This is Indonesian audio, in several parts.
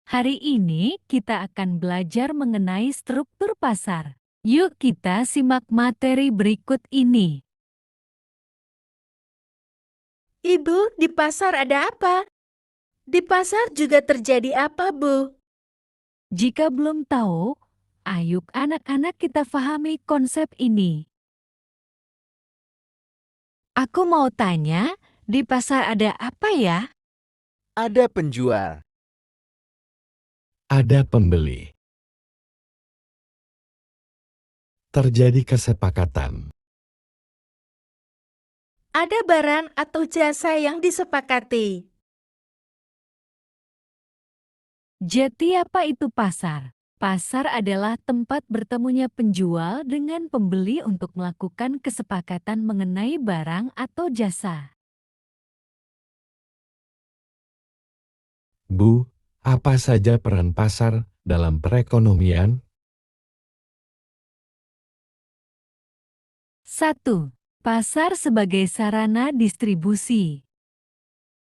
Hari ini kita akan belajar mengenai struktur pasar. Yuk kita simak materi berikut ini. Ibu, di pasar ada apa? Di pasar juga terjadi apa, Bu? Jika belum tahu, ayo anak-anak kita pahami konsep ini. Aku mau tanya, di pasar ada apa ya? Ada penjual, Ada pembeli. Terjadi kesepakatan. Ada barang atau jasa yang disepakati. Jadi apa itu pasar? Pasar adalah tempat bertemunya penjual dengan pembeli untuk melakukan kesepakatan mengenai barang atau jasa. Bu, apa saja peran pasar dalam perekonomian? 1. Pasar sebagai sarana distribusi.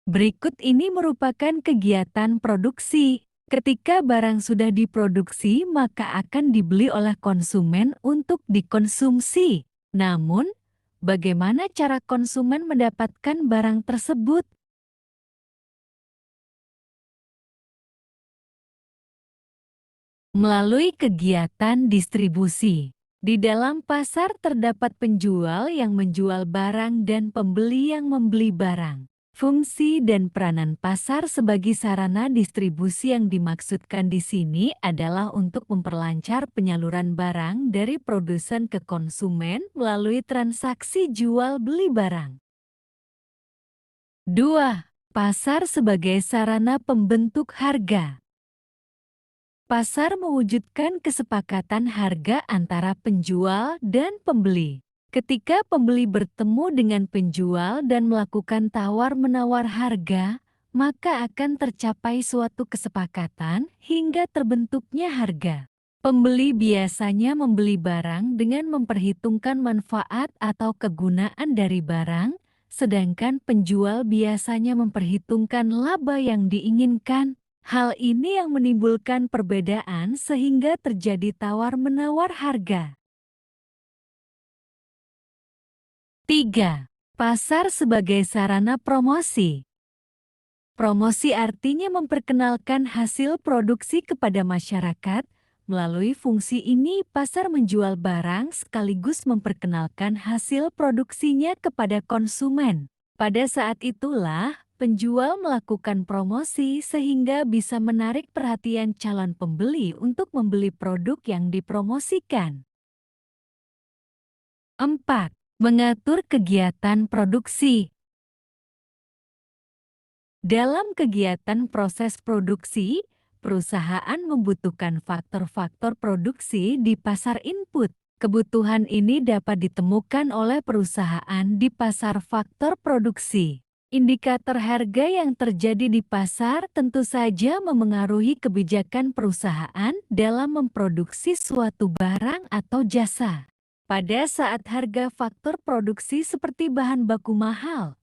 Berikut ini merupakan kegiatan produksi. Ketika barang sudah diproduksi, maka akan dibeli oleh konsumen untuk dikonsumsi. Namun, bagaimana cara konsumen mendapatkan barang tersebut? Melalui kegiatan distribusi. Di dalam pasar terdapat penjual yang menjual barang dan pembeli yang membeli barang. Fungsi dan peranan pasar sebagai sarana distribusi yang dimaksudkan di sini adalah untuk memperlancar penyaluran barang dari produsen ke konsumen melalui transaksi jual beli barang. 2. Pasar sebagai sarana pembentuk harga. Pasar mewujudkan kesepakatan harga antara penjual dan pembeli. Ketika pembeli bertemu dengan penjual dan melakukan tawar-menawar harga, maka akan tercapai suatu kesepakatan hingga terbentuknya harga. Pembeli biasanya membeli barang dengan memperhitungkan manfaat atau kegunaan dari barang, sedangkan penjual biasanya memperhitungkan laba yang diinginkan. Hal ini yang menimbulkan perbedaan sehingga terjadi tawar-menawar harga. 3. Pasar sebagai sarana promosi. Promosi artinya memperkenalkan hasil produksi kepada masyarakat. Melalui fungsi ini, pasar menjual barang sekaligus memperkenalkan hasil produksinya kepada konsumen. Pada saat itulah, penjual melakukan promosi sehingga bisa menarik perhatian calon pembeli untuk membeli produk yang dipromosikan. 4. Mengatur kegiatan produksi. Dalam kegiatan proses produksi, perusahaan membutuhkan faktor-faktor produksi di pasar input. Kebutuhan ini dapat ditemukan oleh perusahaan di pasar faktor produksi. Indikator harga yang terjadi di pasar tentu saja memengaruhi kebijakan perusahaan dalam memproduksi suatu barang atau jasa. Pada saat harga faktor produksi seperti bahan baku mahal,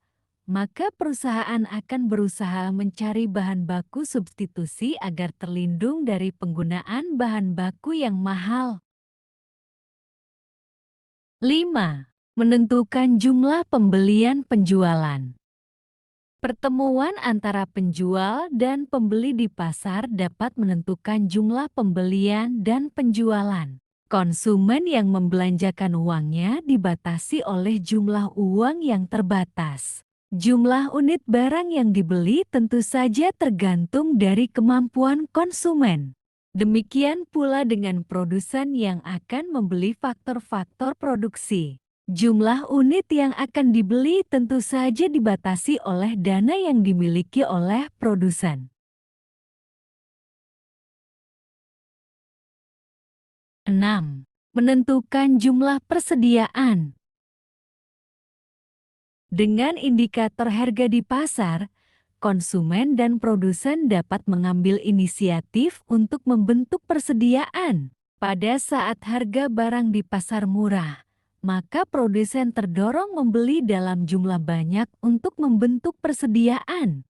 maka perusahaan akan berusaha mencari bahan baku substitusi agar terlindung dari penggunaan bahan baku yang mahal. 5. Menentukan jumlah pembelian penjualan. Pertemuan antara penjual dan pembeli di pasar dapat menentukan jumlah pembelian dan penjualan. Konsumen yang membelanjakan uangnya dibatasi oleh jumlah uang yang terbatas. Jumlah unit barang yang dibeli tentu saja tergantung dari kemampuan konsumen. Demikian pula dengan produsen yang akan membeli faktor-faktor produksi. Jumlah unit yang akan dibeli tentu saja dibatasi oleh dana yang dimiliki oleh produsen. 6. Menentukan jumlah persediaan. Dengan indikator harga di pasar, konsumen dan produsen dapat mengambil inisiatif untuk membentuk persediaan. Pada saat harga barang di pasar murah, maka produsen terdorong membeli dalam jumlah banyak untuk membentuk persediaan.